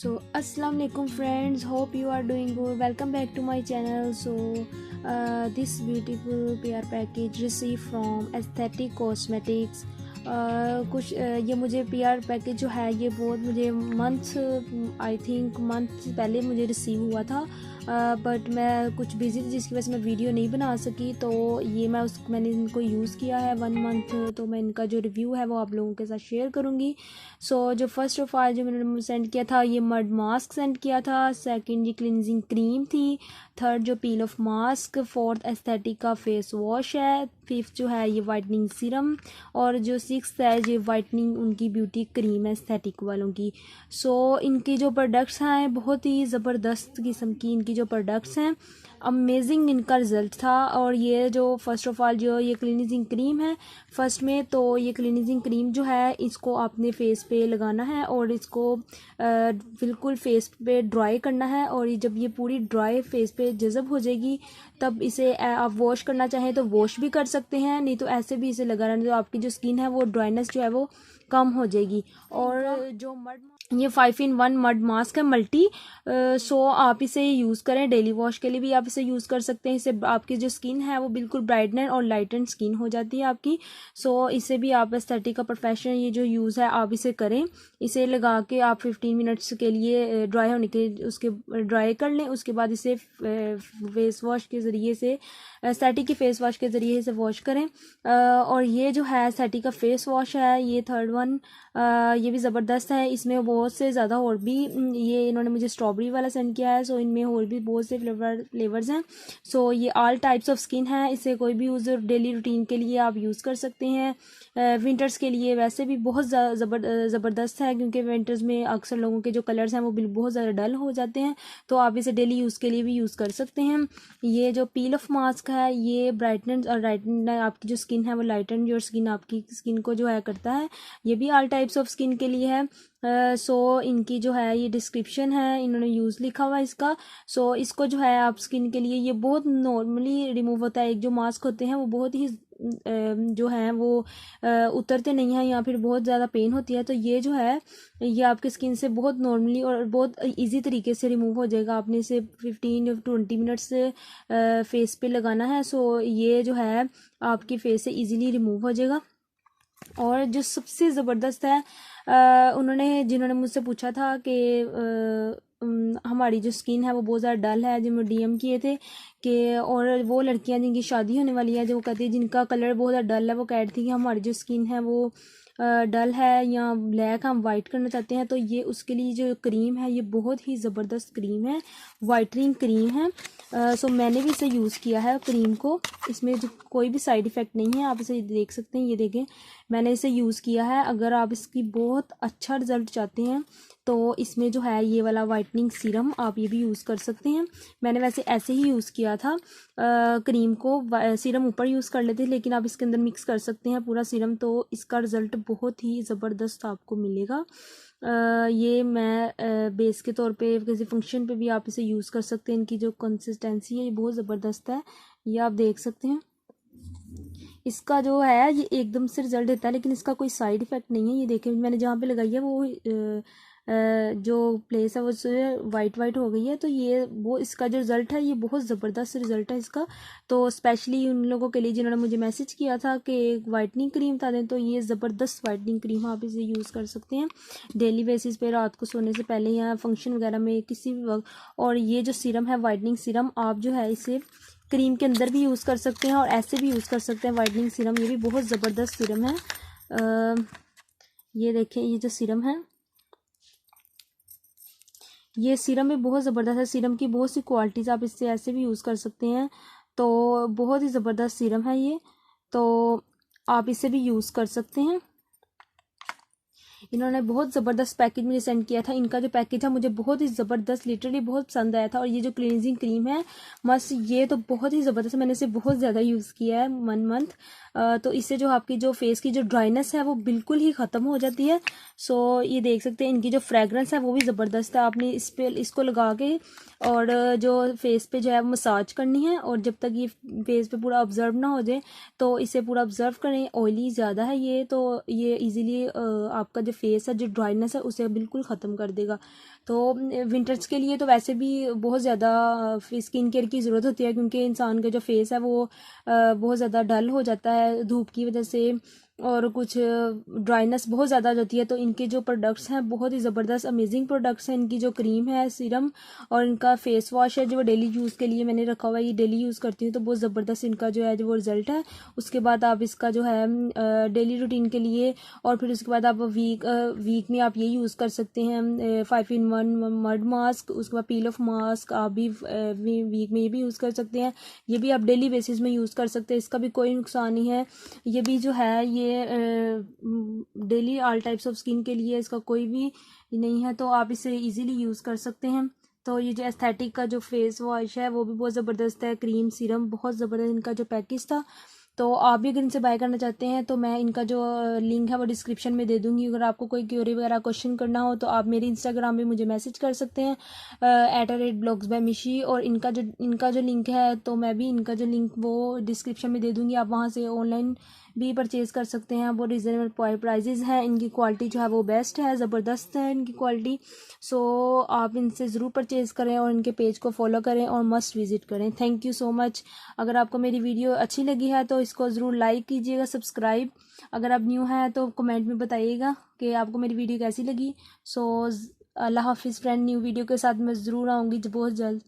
Assalamu alaikum friends, hope you are doing good. Welcome back to my channel. This beautiful PR package received from Aesthetic Cosmetics. ये मुझे PR package जो है ये बहुत मुझे I think month पहले मुझे रिसीव हुआ था, बट मैं कुछ बिज़ी थी जिसकी वजह से मैं वीडियो नहीं बना सकी। तो ये मैंने इनको यूज़ किया है 1 मंथ, तो मैं इनका जो रिव्यू है वो आप लोगों के साथ शेयर करूँगी। जो फर्स्ट ऑफ ऑल जो मैंने सेंड किया था ये मड मास्क सेंड किया था, सेकंड ये क्लिनजिंग क्रीम थी, थर्ड जो पील ऑफ मास्क, फोर्थ एस्थेटिक का फेस वॉश है, फिफ्थ जो है ये वाइटनिंग सीरम, और जो सिक्स्थ है ये वाइटनिंग उनकी ब्यूटी क्रीम है एस्थेटिक वालों की। इनकी जो प्रोडक्ट्स हैं बहुत ही ज़बरदस्त किस्म की इनकी जो प्रोडक्ट्स हैं, अमेजिंग इनका रिज़ल्ट था। और ये जो फर्स्ट ऑफ ऑल जो ये क्लीनिजिंग क्रीम है फर्स्ट में, तो ये क्लीनिजिंग क्रीम जो है इसको आपने फेस पे लगाना है और इसको बिल्कुल फेस पे ड्राई करना है, और जब ये पूरी ड्राई फेस पे जज़ब हो जाएगी तब इसे आप वॉश करना चाहें तो वॉश भी कर सकते हैं, नहीं तो ऐसे भी इसे लगा रहने तो आपकी जो स्किन है वो ड्राइनेस जो है वो कम हो जाएगी। और जो ये 5-in-1 मड मास्क है मल्टी, आप इसे यूज़ करें, डेली वॉश के लिए भी आप इसे यूज़ कर सकते हैं। इससे आपकी जो स्किन है वो बिल्कुल ब्राइटन और लाइटन स्किन हो जाती है आपकी। इसे भी आप एस्थेटिक का प्रोफेशनल ये जो यूज़ है आप इसे करें, इसे लगा के आप 15 मिनट्स के लिए ड्राई होने के उसके ड्राई कर लें, उसके बाद इसे फेस वॉश के ज़रिए से एस्थेटिक के फेस वॉश के ज़रिए से वॉश करें। और ये जो है एस्थेटिक का फेस वॉश है ये थर्ड वन, ये भी ज़बरदस्त है। इसमें बहुत से ज़्यादा और भी ये इन्होंने मुझे स्ट्रॉबेरी वाला सेंड किया है, इनमें और भी बहुत से फ्लेवर्स हैं। ये ऑल टाइप्स ऑफ स्किन है, इसे कोई भी यूज़ डेली रूटीन के लिए आप यूज़ कर सकते हैं। विंटर्स के लिए वैसे भी बहुत ज़बरदस्त है, क्योंकि विंटर्स में अक्सर लोगों के जो कलर्स हैं वो बहुत ज़्यादा डल हो जाते हैं, तो आप इसे डेली यूज़ के लिए भी यूज़ कर सकते हैं। ये जो पील ऑफ मास्क है ये ब्राइटन और लाइटन आपकी जो स्किन है वो लाइटन योर स्किन आपकी स्किन को जो है करता है, ये भी ऑल टाइप्स ऑफ स्किन के लिए है। इनकी जो है ये डिस्क्रिप्शन है, इन्होंने यूज़ लिखा हुआ है इसका। इसको जो है आप स्किन के लिए ये बहुत नॉर्मली रिमूव होता है। एक जो मास्क होते हैं वो बहुत ही जो है वो उतरते नहीं हैं या फिर बहुत ज़्यादा पेन होती है, तो ये जो है ये आपकी स्किन से बहुत नॉर्मली और बहुत इजी तरीके से रिमूव हो जाएगा। आपने इसे 15-20 मिनट्स से फेस पे लगाना है, ये जो है आपकी फेस से इजीली रिमूव हो जाएगा। और जो सबसे ज़बरदस्त है, जिन्होंने मुझसे पूछा था कि हमारी जो स्किन है वो बहुत ज़्यादा डल है, जिन्होंने डीएम किए थे कि, और वो लड़कियां जिनकी शादी होने वाली है जो वो कहती है जिनका कलर बहुत ज़्यादा डल है, वो कह रही थी कि हमारी जो स्किन है वो डल है या ब्लैक हम वाइट करना चाहते हैं, तो ये उसके लिए जो क्रीम है ये बहुत ही ज़बरदस्त क्रीम है, वाइटनिंग क्रीम है। मैंने भी इसे यूज़ किया है क्रीम को, इसमें जो कोई भी साइड इफ़ेक्ट नहीं है, आप इसे देख सकते हैं, ये देखें मैंने इसे यूज़ किया है। अगर आप इसकी बहुत अच्छा रिज़ल्ट चाहते हैं तो इसमें जो है ये वाला वाइटनिंग सीरम आप ये भी यूज़ कर सकते हैं। मैंने वैसे ऐसे ही यूज़ किया था, क्रीम को सीरम ऊपर यूज़ कर लेते, लेकिन आप इसके अंदर मिक्स कर सकते हैं पूरा सीरम, तो इसका रिज़ल्ट बहुत ही ज़बरदस्त आपको मिलेगा। ये मैं बेस के तौर पे किसी फंक्शन पे भी आप इसे यूज़ कर सकते हैं। इनकी जो कंसिस्टेंसी है ये बहुत ज़बरदस्त है, ये आप देख सकते हैं। इसका जो है ये एकदम से रिजल्ट देता है, लेकिन इसका कोई साइड इफ़ेक्ट नहीं है। ये देखें मैंने जहाँ पे लगाई है वो जो प्लेस है वो वाइट हो गई है, तो ये वो इसका जो रिज़ल्ट है ये बहुत ज़बरदस्त रिज़ल्ट है इसका। तो स्पेशली उन लोगों के लिए जिन्होंने मुझे मैसेज किया था कि वाइटनिंग क्रीम बता दें, तो ये ज़बरदस्त वाइटनिंग क्रीम आप इसे यूज़ कर सकते हैं डेली बेसिस पे, रात को सोने से पहले या फंक्शन वगैरह में किसी भी वक्त। और ये जो सीरम है वाइटनिंग सीरम, आप जो है इसे क्रीम के अंदर भी यूज़ कर सकते हैं और ऐसे भी यूज़ कर सकते हैं। वाइटनिंग सीरम ये भी बहुत ज़बरदस्त सीरम है। ये देखें ये जो सीरम है ये सीरम भी बहुत ज़बरदस्त है। सीरम की बहुत सी क्वालिटीज़ आप इससे ऐसे भी यूज़ कर सकते हैं, तो बहुत ही ज़बरदस्त सीरम है ये, तो आप इसे भी यूज़ कर सकते हैं। इन्होंने बहुत ज़बरदस्त पैकेज मुझे सेंड किया था, इनका जो पैकेज है मुझे बहुत ही ज़बरदस्त लिटरली बहुत पसंद आया था। और ये जो क्लींजिंग क्रीम है मस्त, ये तो बहुत ही ज़बरदस्त है, मैंने इसे बहुत ज़्यादा यूज़ किया है 1 मंथ। तो इससे जो आपकी जो फेस की जो ड्राइनेस है वो बिल्कुल ही ख़त्म हो जाती है। ये देख सकते हैं इनकी जो फ्रेगरेंस है वो भी ज़बरदस्त है। आपने इसको लगा के और जो फेस पे जो है मसाज करनी है, और जब तक ये फेस पे पूरा ऑब्जर्व ना हो जाए तो इसे पूरा ऑब्जर्व करें। ऑयली ज़्यादा है ये, तो ये इजीली आपका जो फेस है, जो ड्राइनेस है उसे बिल्कुल ख़त्म कर देगा। तो विंटर्स के लिए तो वैसे भी बहुत ज़्यादा स्किन केयर की ज़रूरत होती है, क्योंकि इंसान का जो फेस है वो बहुत ज़्यादा डल हो जाता है धूप की वजह से, और कुछ ड्राइनेस बहुत ज़्यादा हो जाती है। तो इनके जो प्रोडक्ट्स हैं बहुत ही ज़बरदस्त अमेजिंग प्रोडक्ट्स हैं। इनकी जो क्रीम है सीरम और इनका फेस वॉश है जो डेली यूज़ के लिए मैंने रखा हुआ है, ये डेली यूज़ करती हूँ तो बहुत ज़बरदस्त इनका जो है जो वो रिज़ल्ट है। उसके बाद आप इसका जो है डेली रूटीन के लिए, और फिर उसके बाद आप वीक में आप ये यूज़ कर सकते हैं 5-in-1 मड मास्क। उसके बाद पील ऑफ मास्क आप भी वीक में ये भी यूज़ कर सकते हैं। ये भी आप डेली बेसिस में यूज़ कर सकते हैं, इसका भी कोई नुकसान नहीं है। ये भी जो है ये daily all types of skin के लिए, इसका कोई भी नहीं है, तो आप इसे इजीली यूज़ कर सकते हैं। तो ये जो एस्थेटिक का जो फेस वॉश है वो भी बहुत ज़बरदस्त है, क्रीम सीरम बहुत ज़बरदस्त इनका जो पैकेज था। तो आप भी अगर इनसे बाय करना चाहते हैं तो मैं इनका जो लिंक है वो डिस्क्रिप्शन में दे दूँगी। अगर आपको कोई क्वेरी वगैरह क्वेश्चन करना हो तो आप मेरे इंस्टाग्राम पे मुझे मैसेज कर सकते हैं @blogs by मिशी। और इनका जो लिंक है तो मैं भी इनका जो लिंक वो डिस्क्रिप्शन में दे दूँगी, आप वहाँ से ऑनलाइन भी परचेज़ कर सकते हैं। वो रिजनेबल प्राइजेज़ हैं, इनकी क्वालिटी जो है वो बेस्ट है, ज़बरदस्त है इनकी क्वालिटी। सो आप इनसे ज़रूर परचेज़ करें और इनके पेज को फॉलो करें और मस्ट विज़िट करें। Thank you so much. अगर आपको मेरी वीडियो अच्छी लगी है तो इसको ज़रूर लाइक कीजिएगा, सब्सक्राइब। अगर आप न्यू हैं तो कमेंट में बताइएगा कि आपको मेरी वीडियो कैसी लगी। सो अल्लाह हाफिज़ फ्रेंड, न्यू वीडियो के साथ मैं ज़रूर आऊँगी बहुत जल्द।